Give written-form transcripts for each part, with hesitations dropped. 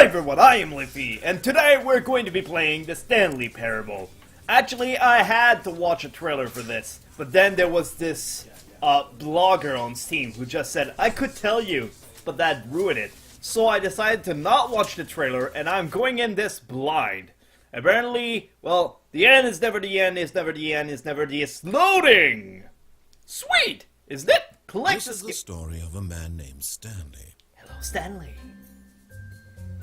everyone, I am Liffy, and today we're going to be playing the Stanley Parable. Actually, I had to watch a trailer for this, but then there was this blogger on Steam who just said, I could tell you, but that ruined it. So I decided to not watch the trailer, and I'm going in this blind. Apparently, well, the end is never the end, is never the end, is never the loading! Sweet! Isn't it? This is the story of a man named Stanley. Hello, Stanley.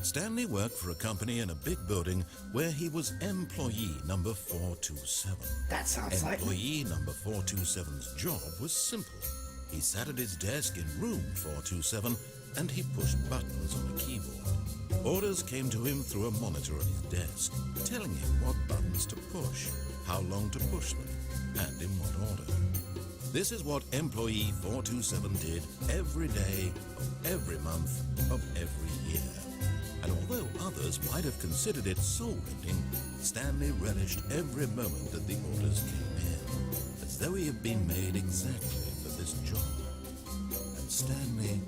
Stanley worked for a company in a big building where he was employee number 427. That sounds like... Employee number 427's job was simple. He sat at his desk in room 427 and he pushed buttons on a keyboard. Orders came to him through a monitor on his desk, telling him what buttons to push, how long to push them, and in what order. This is what employee 427 did every day of every month of every year. And although others might have considered it soul-rending, Stanley relished every moment that the orders came in, as though he had been made exactly for this job. And Stanley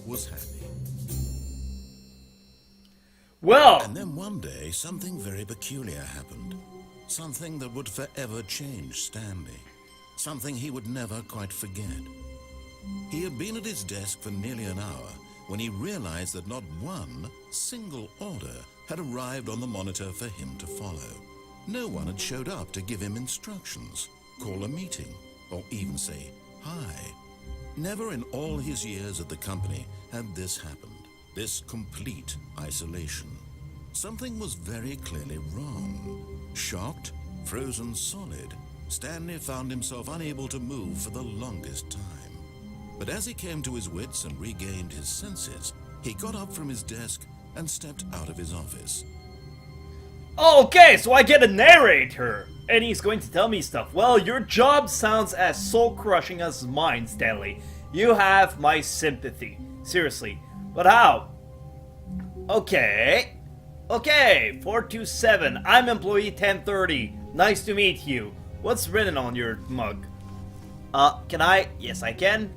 was happy. Well... And then one day, something very peculiar happened. Something that would forever change Stanley. Something he would never quite forget. He had been at his desk for nearly an hour when he realized that not one single order had arrived on the monitor for him to follow. No one had showed up to give him instructions, call a meeting, or even say hi. Never in all his years at the company had this happened, this complete isolation. Something was very clearly wrong. Shocked, frozen solid, Stanley found himself unable to move for the longest time. But as he came to his wits and regained his senses, he got up from his desk and stepped out of his office. Okay, so I get a narrator, and he's going to tell me stuff. Well, your job sounds as soul-crushing as mine, Stanley. You have my sympathy. Seriously. But how? Okay, 427. I'm employee 1030. Nice to meet you. What's written on your mug? Can I? Yes, I can.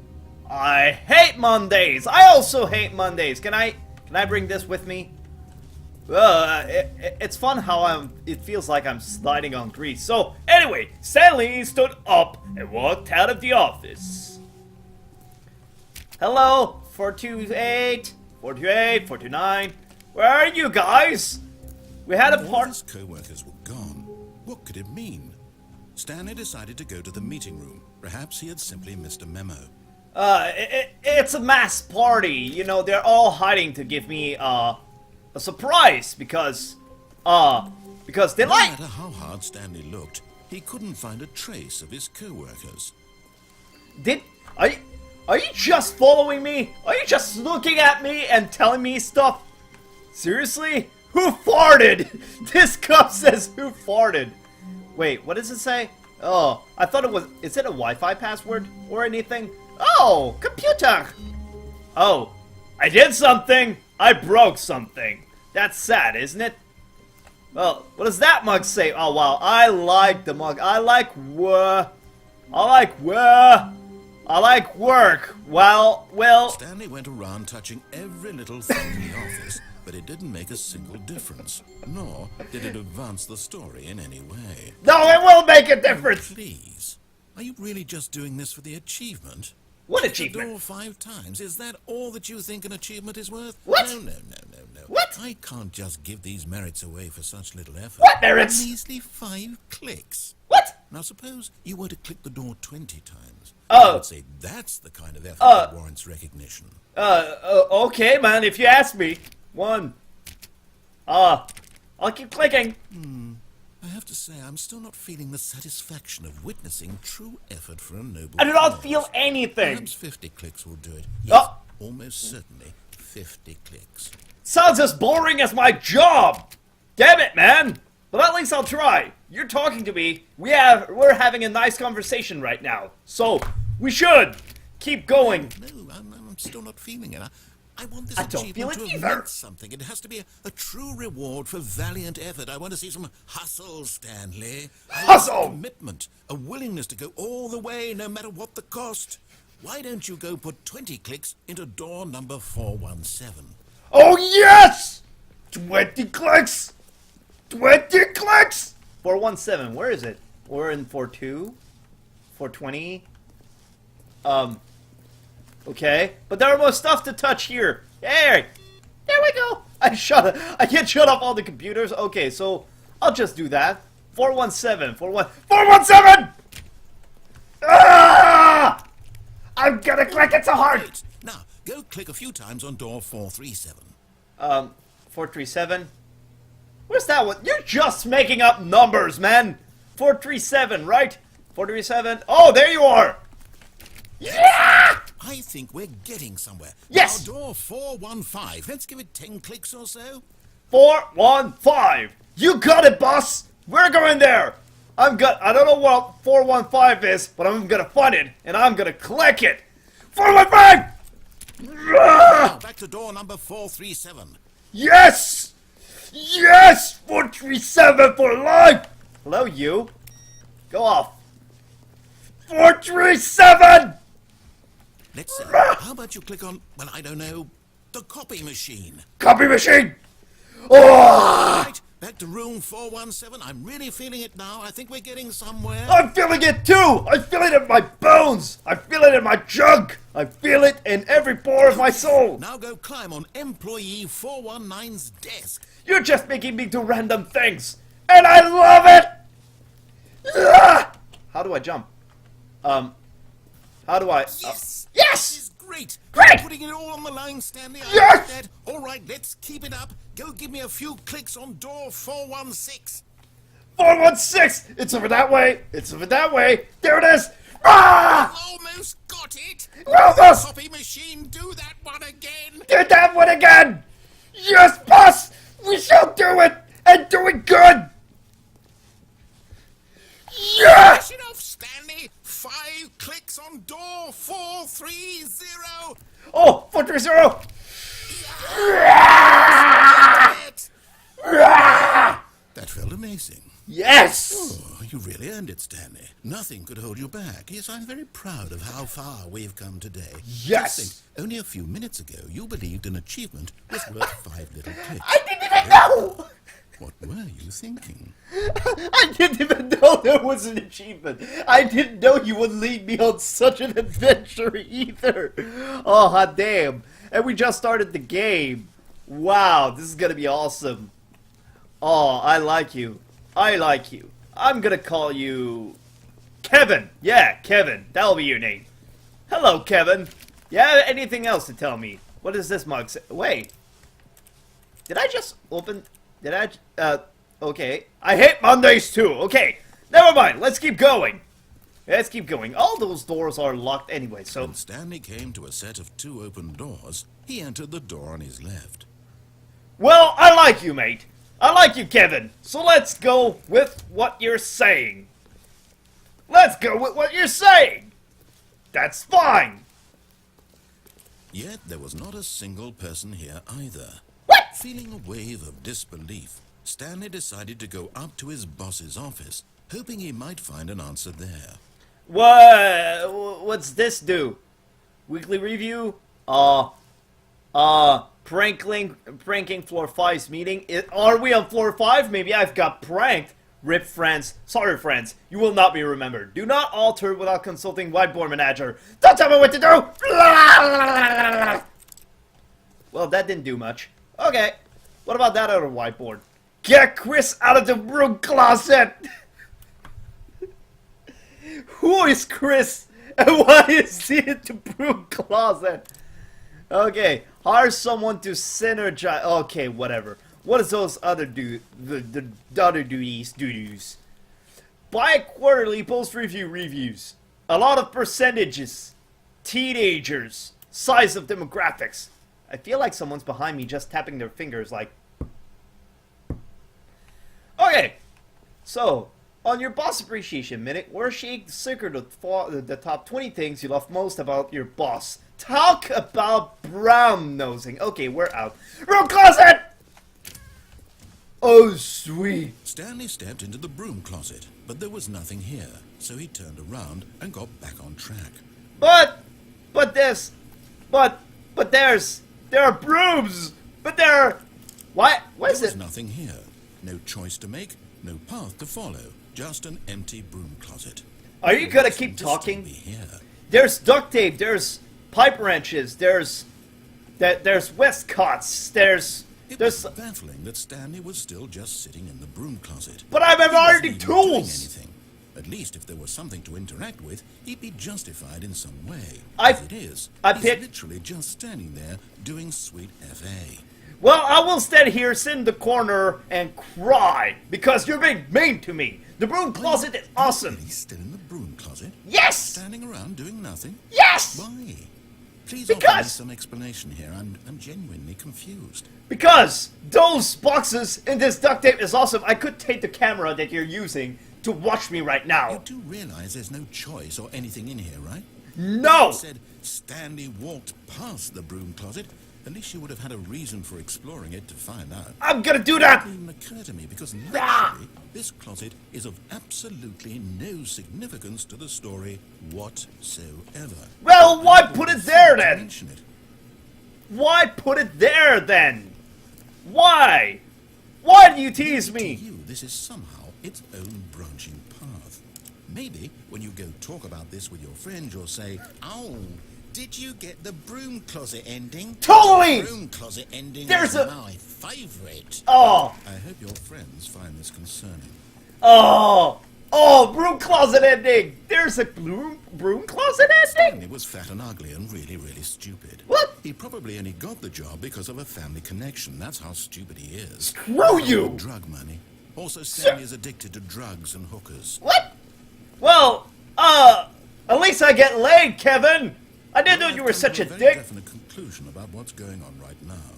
I hate Mondays! I also hate Mondays! Can I bring this with me? It's fun how it feels like I'm sliding on grease. So, anyway, Stanley stood up and walked out of the office. Hello, 428, 428, 429. Where are you guys? We had a All his co-workers were gone. What could it mean? Stanley decided to go to the meeting room. Perhaps he had simply missed a memo. It's a mass party. You know, they're all hiding to give me, a surprise because they No like... matter how hard Stanley looked, he couldn't find a trace of his co-workers. Are you just following me? Are you just looking at me and telling me stuff? Seriously? Who farted? This cup says who farted. Wait, what does it say? Oh, I thought it was... Is it a Wi-Fi password or anything? Oh, computer! Oh, I did something! I broke something. That's sad, isn't it? Well, what does that mug say? Oh, wow, I like the mug. I like work. Well... Stanley went around touching every little thing in the office, but it didn't make a single difference, nor did it advance the story in any way. No, it will make a difference! Please, are you really just doing this for the achievement? What Check achievement? the door 5 times. Is that all that you think an achievement is worth? What? No. What? I can't just give these merits away for such little effort. What merits? A measly 5 clicks. What? Now suppose you were to click the door 20 times. Oh. I would say that's the kind of effort that warrants recognition. Okay, man, if you ask me. 1. I'll keep clicking. I have to say, I'm still not feeling the satisfaction of witnessing true effort for a noble I do not cause. feel anything. Perhaps 50 clicks will do it. Yes, almost certainly 50 clicks. Sounds as boring as my job. Damn it, man. But at least I'll try. You're talking to me. We're having a nice conversation right now. So, we should keep going. No, I'm still not feeling it. I want this I don't feel achievement it to have either. meant something. It has to be a true reward for valiant effort. I want to see some hustle, Stanley. Hustle! A commitment, a willingness to go all the way, no matter what the cost. Why don't you go put 20 clicks into door number 417? Oh, yes! 20 clicks! 20 clicks! 417, where is it? We're in 42? 420? Okay. But there are more stuff to touch here. Hey! There we go! I can't shut off all the computers. Okay, so I'll just do that. 417, 417! Ah! I'm gonna click it so hard! Great. Now, go click a few times on door 437. 437? Where's that one? You're just making up numbers, man! 437, right? 437. Oh, there you are! Yeah! I think we're getting somewhere. Yes! Now, door 415. Let's give it 10 clicks or so. 415! You got it, boss! We're going there! I don't know what 415 is, but I'm gonna find it, and I'm gonna click it! 415! Now, back to door number 437. Yes! Yes! 437 for life! Hello, you. Go off. 437! Let's see. How about you click on, well, I don't know, the copy machine? Copy machine! Oh! Right, back to room 417. I'm really feeling it now. I think we're getting somewhere. I'm feeling it too! I feel it in my bones! I feel it in my junk! I feel it in every pore of my soul! Now go climb on employee 419's desk. You're just making me do random things! And I love it! Ah! How do I jump? How do I... Yes! Yes! This is great! Great! You're putting it all on the line, Stanley. I Yes! like that. All right, let's keep it up. Go give me a few clicks on door 416. 416! It's over that way! It's over that way! There it is! Ah! Almost got it. Almost! Copy machine, do that one again. Did that one again! Yes, boss! We shall do it! And do it good! Yes! Finish it off, Stanley. 5 clicks on door 430. Oh, 430! That felt amazing. Yes! Oh, you really earned it, Stanley. Nothing could hold you back. Yes, I'm very proud of how far we've come today. Yes! Just think, only a few minutes ago, you believed an achievement was worth 5 little clicks. I didn't even know! What were you thinking? I didn't even know there was an achievement. I didn't know you would lead me on such an adventure either. Oh, hot damn. And we just started the game. Wow, this is gonna be awesome. Oh, I like you. I like you. I'm gonna call you... Kevin. Yeah, Kevin. That'll be your name. Hello, Kevin. Yeah, anything else to tell me? What does this mug say? Wait. Did I just open... Did I... Okay. I hate Mondays too. Okay. Never mind. Let's keep going. Let's keep going. All those doors are locked anyway, so... When Stanley came to a set of 2 open doors, he entered the door on his left. Well, I like you, mate. I like you, Kevin. So let's go with what you're saying. Let's go with what you're saying. That's fine. Yet there was not a single person here either. What? Feeling a wave of disbelief, Stanley decided to go up to his boss's office, hoping he might find an answer there. What's this do? Weekly review? Pranking floor 5's meeting. Are we on floor 5? Maybe I've got pranked. Rip friends. Sorry friends. You will not be remembered. Do not alter without consulting whiteboard manager. Don't tell me what to do! Well, that didn't do much. Okay. What about that other whiteboard? Get Chris out of the broom closet! Who is Chris? And why is he in the broom closet? Okay, hire someone to synergize. Okay, whatever. What is those other the other duties? Bi-quarterly post-review reviews. A lot of percentages. Teenagers. Size of demographics. I feel like someone's behind me just tapping their fingers like... Okay, so, on your boss appreciation minute, worksheet circle the top 20 things you love most about your boss. Talk about brown nosing. Okay, we're out. Room closet! Oh, sweet. Stanley stepped into the broom closet, but there was nothing here, so he turned around and got back on track. There are brooms! But there are... Why What is There was it? nothing here. No choice to make, no path to follow. Just an empty broom closet. Are you gonna Who keep must still talking? be here? There's duct tape, there's pipe wrenches, there's Westcotts, It there's... was baffling that Stanley was still just sitting in the broom closet. But I'm He wasn't already even doing tools! anything. At least if there was something to interact with, he'd be justified in some way. I- As it is, I he's picked- literally just standing there doing sweet FA. Well, I will stand here, sit in the corner, and cry, because you're being mean to me. The broom closet is awesome. He's still in the broom closet? Yes! Standing around doing nothing? Yes! Why? Please offer me Because... some explanation here. I'm genuinely confused. Because those boxes in this duct tape is awesome. I could take the camera that you're using to watch me right You now. do realize there's no choice or anything in here, right? No! You said Stanley walked past the broom closet. At least you would have had a reason for exploring it to find out. I'm gonna do that! It didn't occur to me because Ah! literally this closet is of absolutely no significance to the story whatsoever. Well, why put it there To then? mention it. Why put it there then? Why? Why do you tease To me? you, this is somehow its own branching path. Maybe when you go talk about this with your friends, you'll say, "Oh, did you get the broom closet ending?" Totally! Broom closet ending There's is a- my favorite. Oh, I hope your friends find this concerning. oh, oh, broom closet ending! There's a broom closet ending? Stanley was fat and ugly and really, really stupid. What? He probably only got the job because of a family connection. That's how stupid he is. Screw you! Drug money. Also, Stanley is addicted to drugs and hookers. What? Well, at least I get laid, Kevin! I didn't know Well, you I've were come such to a very dick. definite conclusion about what's going on right now.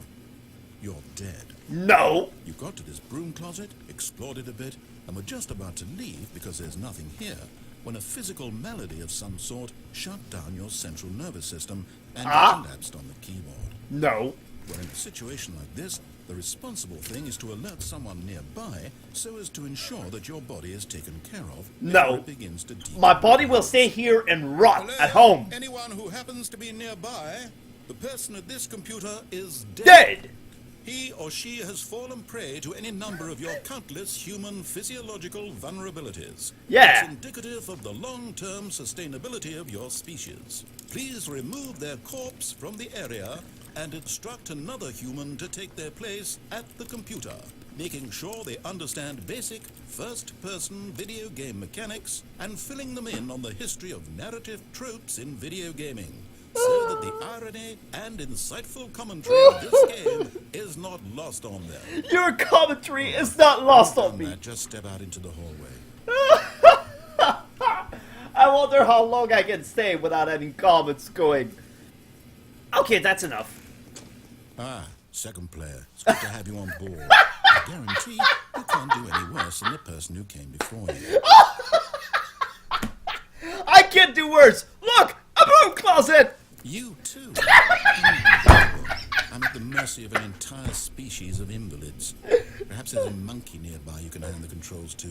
You're dead. No. You got to this broom closet, explored it a bit, and were just about to leave because there's nothing here when a physical malady of some sort shut down your central nervous system and you collapsed on the keyboard. No. Well, in a situation like this, the responsible thing is to alert someone nearby so as to ensure that your body is taken care of No. before it begins to My body will stay here and rot Hello? at home. Anyone who happens to be nearby, the person at this computer is dead. Dead! He or she has fallen prey to any number of your countless human physiological vulnerabilities. Yeah. It's indicative of the long-term sustainability of your species. Please remove their corpse from the area and instruct another human to take their place at the computer, making sure they understand basic first-person video game mechanics and filling them in on the history of narrative tropes in video gaming, so that the irony and insightful commentary of this game is not lost on them. Your commentary is not lost on Done me. that, just step out into the hallway. I wonder how long I can stay without any comments going. Okay, that's enough. Ah, second player. It's good to have you on board. I guarantee you can't do any worse than the person who came before you. I can do worse. Look, a broom closet. You too. Unbelievable. I'm at the mercy of an entire species of invalids. Perhaps there's a monkey nearby you can hand the controls to.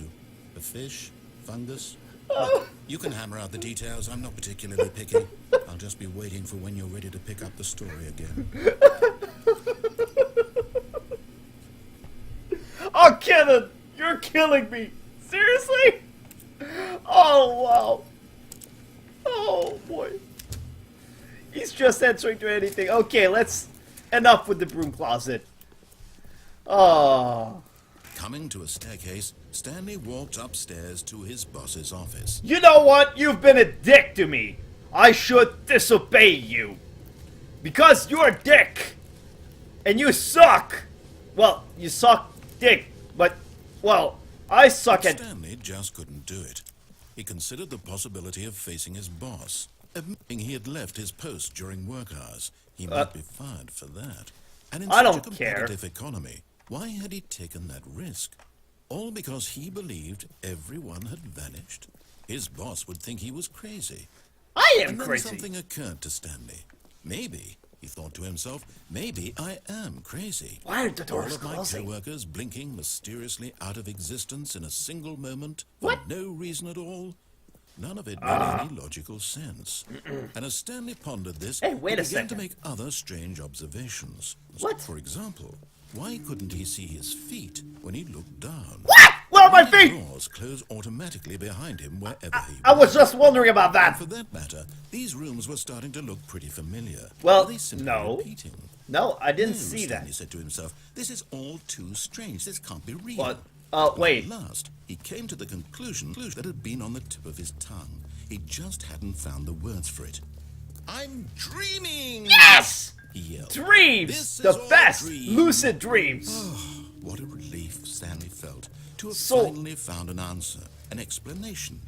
A fish? Fungus? Look, you can hammer out the details. I'm not particularly picky. I'll just be waiting for when you're ready to pick up the story again. Oh, Kevin, you're killing me. Seriously? Oh, wow. Oh, boy. He's just answering to anything. Okay, enough with the broom closet. Oh. Coming to a staircase, Stanley walked upstairs to his boss's office. You know what? You've been a dick to me. I should disobey you. Because you're a dick. And you suck. Well, you suck dick. But, well, I suck at... Stanley just couldn't do it. He considered the possibility of facing his boss, admitting he had left his post during work hours. He might be fired for that. And in I such don't a care. competitive economy, why had he taken that risk? All because he believed everyone had vanished? His boss would think he was crazy. I am And then crazy. something occurred to Stanley. Maybe, he thought to himself, maybe I am crazy. Why are the All doors of my closing? co-workers blinking mysteriously out of existence in a single moment for What? no reason at all. None of it made any logical sense. And as Stanley pondered this, Hey, wait he a began to second. make other strange observations. What? For example, Why couldn't he see his feet when he looked down? What? Where are my feet? Doors close automatically behind him wherever he I was just wondering about that. For that matter, these rooms were starting to look pretty familiar. Well, Were they simply no. repeating? No, I didn't No, see Stanley that. said to himself, this is all too strange. This can't be real. What? But Wait. At last, he came to the conclusion that had been on the tip of his tongue. He just hadn't found the words for it. I'm dreaming! Yes! He yelled. Dreams! This The is all best! dream. Lucid dreams! What a relief Stanley felt to have So- finally found an answer, an explanation.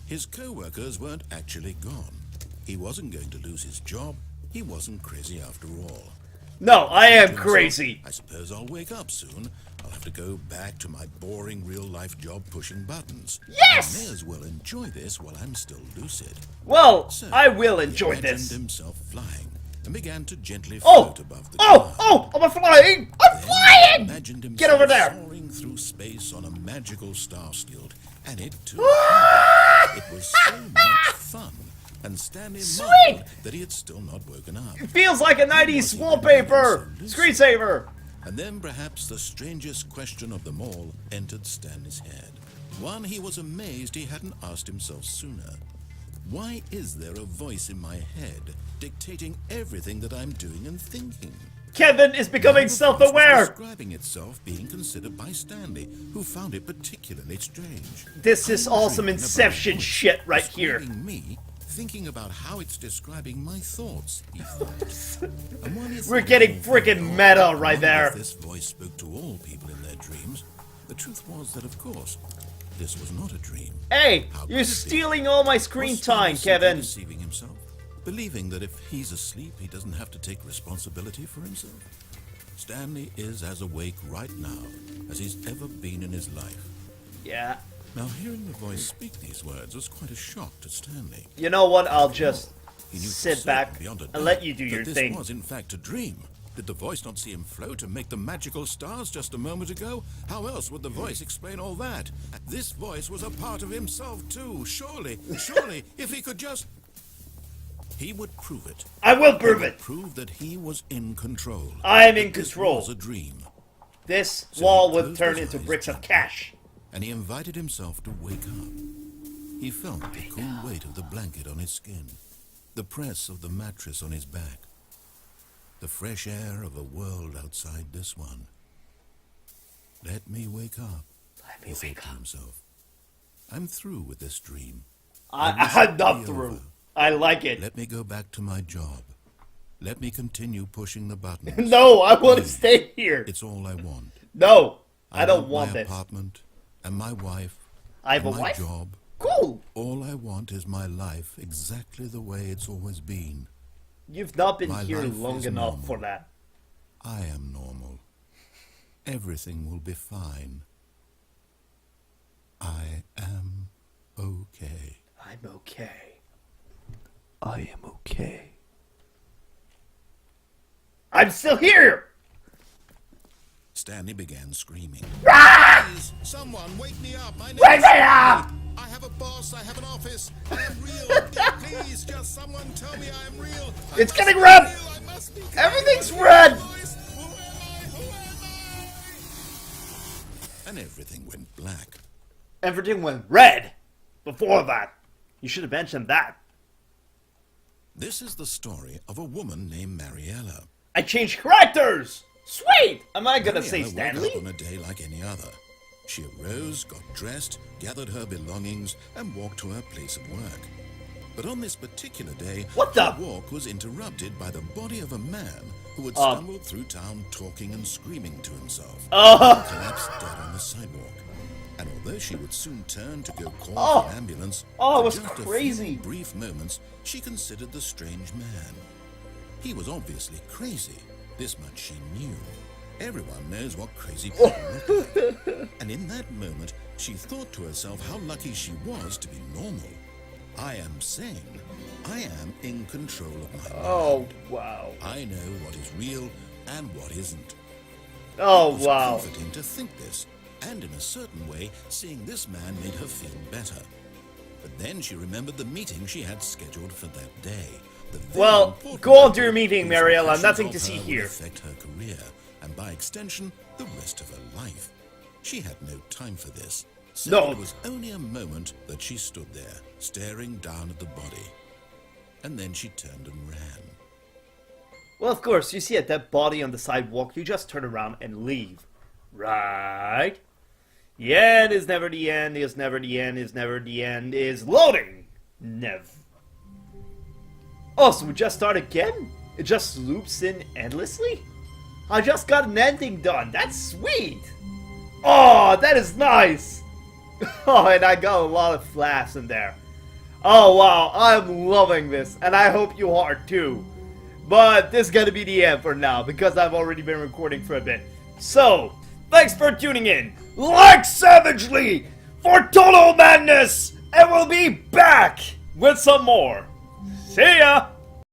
His co-workers weren't actually gone. He wasn't going to lose his job. He wasn't crazy after all. No, I am To himself, crazy. I suppose I'll wake up soon. I'll have to go back to my boring real-life job pushing buttons. Yes! I may as well enjoy this while I'm still lucid. Well, So, I will he enjoy imagined this. himself flying and began to gently Oh! float above the Oh! ground. Oh! Am I flying? I'm Then he flying! imagined himself Get over there! soaring through space on a magical star shield, and it too. Ah! It was so much fun, and Stanley Sweet! marveled that he had still not woken up. It feels like a 90s wallpaper! Screensaver! And then perhaps the strangest question of them all entered Stanley's head. One he was amazed he hadn't asked himself sooner. Why is there a voice in my head dictating everything that I'm doing and thinking? Kevin is becoming Now the voice was self-aware! describing itself being considered by Stanley, who found it particularly strange. This is I'm awesome dreaming about Inception a voice shit right here. describing me, thinking about how it's describing my thoughts, he thought. And one is We're getting freaking meta right there. If this voice spoke to all people in their dreams, the truth was that, of course, this was not a dream. Hey, How you're could it be? stealing all my screen Was Stanley time, simply Kevin. deceiving himself, believing that if he's asleep, he doesn't have to take responsibility for himself. Stanley is as awake right now as he's ever been in his life. Yeah. Now, hearing the voice speak these words was quite a shock to Stanley. You know what? I'll just He knew for sit certain, back beyond a and doubt, let you do that your this thing. was in fact a dream. Did the voice not see him float and make the magical stars just a moment ago? How else would the voice explain all that? This voice was a part of himself too. Surely, if he could just... He would prove it. I will prove He would it. prove that he was in control. I am in That this control. was a dream. This So wall he would closed turn his into eyes bricks of gently. cash. And he invited himself to wake up. He felt the cool weight of the blanket on his skin, the press of the mattress on his back, the fresh air of a world outside this one. Let me wake up, Let he me thought wake to up. himself. I'm through with this dream. I'm not be through. over. I like it. Let me go back to my job. Let me continue pushing the buttons. No, I want to stay here. It's all I want. No, I don't want my this. apartment and my wife I have a and my wife? job. Cool. All I want is my life exactly the way it's always been. You've not been My here life long is enough normal. for that. I am normal. Everything will be fine. I am okay. I'm okay. I am okay. I'm still here! Stanley began screaming. Ah! Please, someone wake me up. My name Wake is me Stanley. up! I have a boss. I have an office. I am real. Please, just someone tell me I am real. I It's must getting be red! real. I must be Everything's Who am red! I? Who am I? Who am I? And everything went black. Everything went red before that. You should have mentioned that. This is the story of a woman named Mariella. I changed characters! Sweet! Am I gonna say Mariella woke up Stanley? on a day like any other. She arose, got dressed, gathered her belongings, and walked to her place of work. But on this particular day, What the- her walk was interrupted by the body of a man who had stumbled through town talking and screaming to himself. Oh, Collapsed dead on the sidewalk. And although she would soon turn to go call Oh. for an ambulance, Oh, it for was just crazy. a few brief moments, she considered the strange man. He was obviously crazy. This much she knew. Everyone knows what crazy people look like. And in that moment, she thought to herself how lucky she was to be normal. I am sane. I am in control of my mind. oh, wow. I know what is real and what isn't. Oh, It was wow. comforting to think this, and in a certain way, seeing this man made her feel better. But then she remembered the meeting she had scheduled for that day. The very Well, important go on to your meeting meeting, whose Mariella. impressions Nothing of to see her would here. affect her career and by extension, the rest of her life. She had no time for this, so No. it was only a moment that she stood there, staring down at the body. And then she turned and ran. Well, of course, you see a dead body on the sidewalk, you just turn around and leave. Right? The end is never the end, is never the end, is never the end, is loading! Nev. Oh, so we just start again? It just loops in endlessly? I just got an ending done, that's sweet! Oh, that is nice! Oh, and I got a lot of laughs in there. Oh wow, I'm loving this, and I hope you are too. But this is gonna be the end for now, because I've already been recording for a bit. So, thanks for tuning in. Like savagely for total madness, and we'll be back with some more. See ya!